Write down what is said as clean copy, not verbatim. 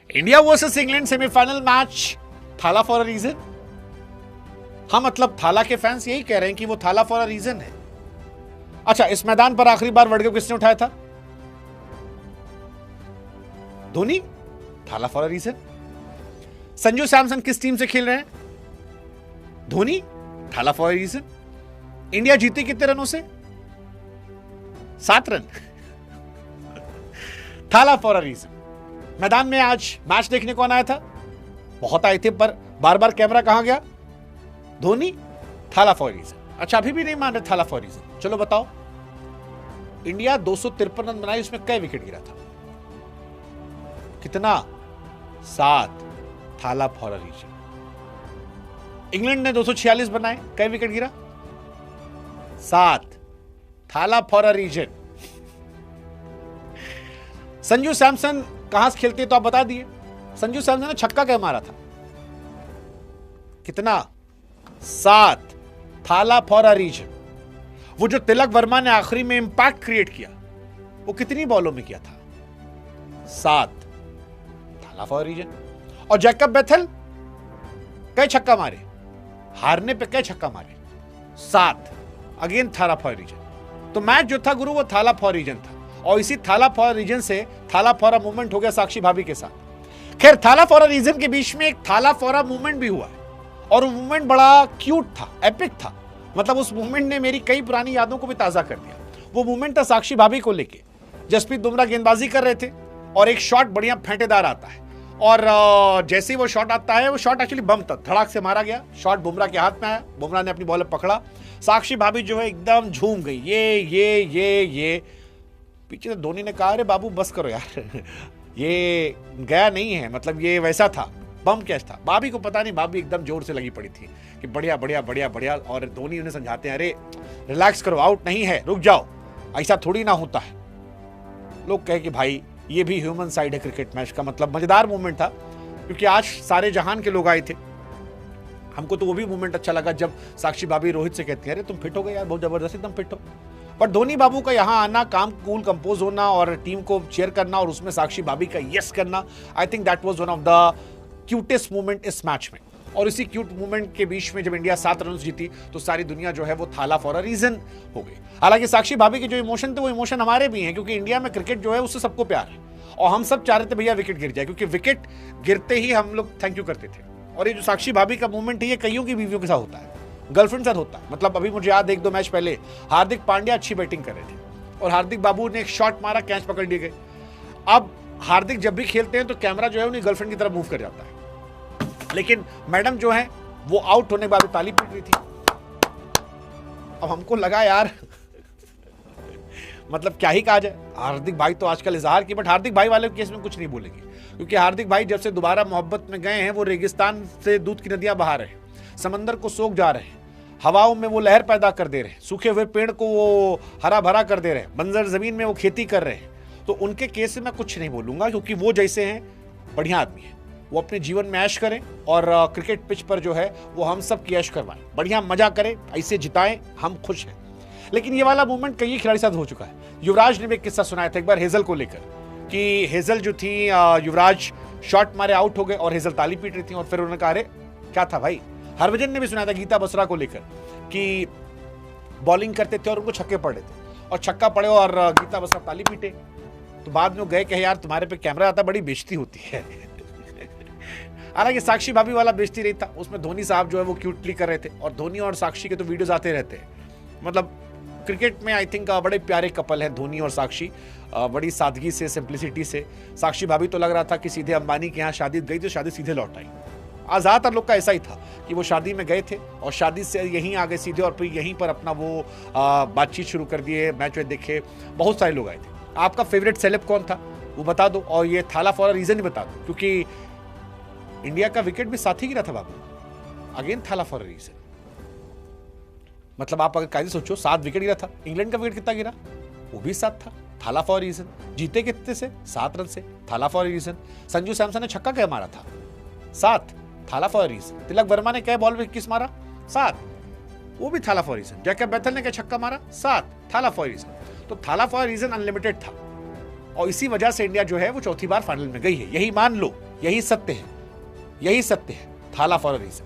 India versus England semifinal match थाला for a reason. हाँ, मतलब थाला के फैंस यही कह रहे हैं कि वो थाला फॉर अ रीजन है। अच्छा, इस मैदान पर आखिरी बार वर्ल्ड कप किसने उठाया था? Dhoni. Thala for a reason. Sanju Samson किस टीम से खेल रहे हैं? Dhoni. Thala for a reason. India जीती कितने रनों से? 7 रन। थाला फॉर अ रीजन। मैदान में आज मैच देखने कौन आया था? बहुत आए थे, पर बार बार कैमरा कहां गया? Dhoni. Thala for a reason. अच्छा, अभी भी नहीं मान रहे थाला फॉर अ रीजन। चलो बताओ, इंडिया 253 रन बनाई, उसमें कई विकेट गिरा था? कितना? 7। Thala for a reason. England ने 246 बनाए, कई विकेट गिरा? 7। Thala for a reason. Sanju Samson कहां से खेलते तो आप बता दिए। संजू सैमसन ने छक्का क्या मारा था? कितना? 7। Thala for a reason. वो जो तिलक वर्मा ने आखिरी में इंपैक्ट क्रिएट किया, वो कितनी बॉलों में किया था? 7। Thala for a reason. और जैकब बेथेल कई छक्का मारे, हारने पे कई छक्का मारे? 7। अगेन थाला फॉर अ रीजन। तो मैच जो था गुरु, वो थाला फॉर अ रीजन था। और इसी थाला फॉर अ रीजन से थाला फॉर अ मूवमेंट हो गया साक्षी भाभी के साथ। खैर, थाला फॉर अ रीजन के बीच में एक थाला फॉर अ मूवमेंट भी हुआ है, और वो मूवमेंट बड़ा क्यूट था, एपिक था। मतलब उस मूवमेंट ने मेरी कई पुरानी यादों को भी ताजा कर दिया। वो मूवमेंट था साक्षी भाभी को लेके। जसप्रीत बुमराह गेंदबाजी कर रहे थे और एक शॉट बढ़िया फेंटेदार आता है, और जैसे ही वो शॉट आता है, वो शॉट एक्चुअली बम था, धड़ाक से मारा गया। शॉट बुमराह के हाथ में आया, बुमराह ने अपनी बॉल पकड़ा, साक्षी भाभी जो है एकदम झूम गई। ये पीछे से धोनी ने कहा, अरे बाबू बस करो यार, ये गया नहीं है, मतलब ये वैसा था, बम कैच था। भाभी को पता नहीं, भाभी एकदम जोर से लगी पड़ी थी कि बढ़िया बढ़िया बढ़िया बढ़िया। और धोनी उन्हें समझाते हैं, अरे रिलैक्स करो, आउट नहीं है, रुक जाओ, ऐसा थोड़ी ना होता है। लोग कहे कि भाई ये भी ह्यूमन साइड है क्रिकेट मैच का। मतलब मजेदार मूवमेंट था, क्योंकि आज सारे जहान के लोग आए थे। हमको तो वो भी मूवमेंट अच्छा लगा जब साक्षी भाभी रोहित से कहती है, अरे तुम फिट हो गए यार, बहुत जबरदस्त, एकदम फिट हो। पर धोनी बाबू का यहाँ आना, काम कूल कंपोज होना और टीम को चेयर करना, और उसमें साक्षी भाभी का यस करना, I think that was one of the cutest moment इस मैच में। और इसी क्यूट मोमेंट के बीच में जब इंडिया 7 रन जीती, तो सारी दुनिया जो है वो थाला फॉर अ रीजन हो गई। हालांकि साक्षी भाभी के जो इमोशन थे, वो इमोशन हमारे भी हैं, क्योंकि इंडिया में क्रिकेट जो है उससे सबको प्यार है, और हम सब चाह रहे थे भैया विकेट गिर जाए, क्योंकि विकेट गिरते ही हम लोग थैंक यू करते थे। और ये जो साक्षी भाभी का मूवमेंट है, ये कईयों की बीवियों के साथ होता है, गर्लफ्रेंड साथ होता है। मतलब अभी मुझे याद, 1-2 मैच पहले हार्दिक पांड्या अच्छी बैटिंग कर रहे थे, और हार्दिक बाबू ने एक शॉट मारा, कैच पकड़ लिए गए। अब हार्दिक जब भी खेलते हैं तो कैमरा जो है उन्हें गर्लफ्रेंड की तरफ मूव कर जाता है, लेकिन मैडम जो है वो आउट होने के बाद ताली पीट रही थी। अब हमको लगा यार मतलब क्या ही कहा जाए। हार्दिक भाई तो आजकल इजहार की, बट हार्दिक भाई वाले केस में कुछ नहीं बोलेंगे, क्योंकि हार्दिक भाई जब से दोबारा मोहब्बत में गए हैं, वो रेगिस्तान से दूध की नदियां बहा रहे हैं, समंदर को सोख जा रहे हैं, हवाओं में वो लहर पैदा कर दे रहे हैं, सूखे हुए पेड़ को वो हरा भरा कर दे रहे हैं, बंजर जमीन में वो खेती कर रहे हैं। तो उनके केस में मैं कुछ नहीं बोलूंगा, क्योंकि वो जैसे हैं बढ़िया आदमी है, वो अपने जीवन में ऐश करें, और क्रिकेट पिच पर जो है वो हम सब की ऐश करवाएं, बढ़िया मजा करें, ऐसे जिताएं, हम खुश हैं। लेकिन ये वाला मूवमेंट कई खिलाड़ी साथ हो चुका है। युवराज ने भी एक किस्सा सुनाया था एक बार हेजल को लेकर, कि हेजल जो थी, युवराज शॉट मारे आउट हो गए और हेजल ताली पीट रही थी, और फिर उन्होंने कहा, अरे क्या था भाई। हरभजन ने भी सुनाया था गीता बसरा को लेकर, कि बॉलिंग करते थे और उनको छक्के पड़ रहे थे, और छक्का पड़े और गीता बसरा ताली पीटे, तो बाद में गए कहे, यार तुम्हारे पे कैमरा आता, बड़ी बेइज्जती होती है। हालांकि साक्षी भाभी वाला बेइज्जती नहीं था, उसमें धोनी साहब जो है वो क्यूटली कर रहे थे, और धोनी और साक्षी के तो वीडियोस आते रहते हैं। मतलब क्रिकेट में आई थिंक बड़े प्यारे कपल हैं धोनी और साक्षी, बड़ी सादगी से, सिंप्लिसिटी से। साक्षी भाभी तो लग रहा था कि सीधे अंबानी के यहाँ शादी गई तो शादी सीधे लौट आई। ज्यादातर लोग का ऐसा ही था कि वो शादी में गए थे और शादी से यहीं आ गए सीधे, और फिर यहीं पर अपना वो बातचीत शुरू कर दिए, मैच देखे। बहुत सारे लोग आए थे। आपका फेवरेट सेलेब कौन था वो बता दो, और ये थाला फॉर अ रीजन ही बता दो, क्योंकि इंडिया का विकेट भी साथ ही गिरा था बाबू। अगेन थाला फॉर अ रीजन। मतलब आप अगर कायदे सोचो, 7 विकेट गिरा था। इंग्लैंड का विकेट कितना गिरा? वो भी 7 था। थाला फॉर अ रीजन। जीते कितने से? 7 रन से। Thala for a reason. Sanju Samson ने छक्का क्या मारा था? 7। Thala for a reason. Tilak Varma ने क्या बॉल में 21 मारा? 7। वो भी Thala for a reason. Jacob Bethell ने क्या छक्का मारा? 7। Thala for a reason. तो थाला फॉर अ रीजन अनलिमिटेड था, और इसी वजह से इंडिया जो है वो चौथी बार फाइनल में गई है। यही मान लो, यही सत्य है, यही सत्य है। थाला फॉर अ रीजन।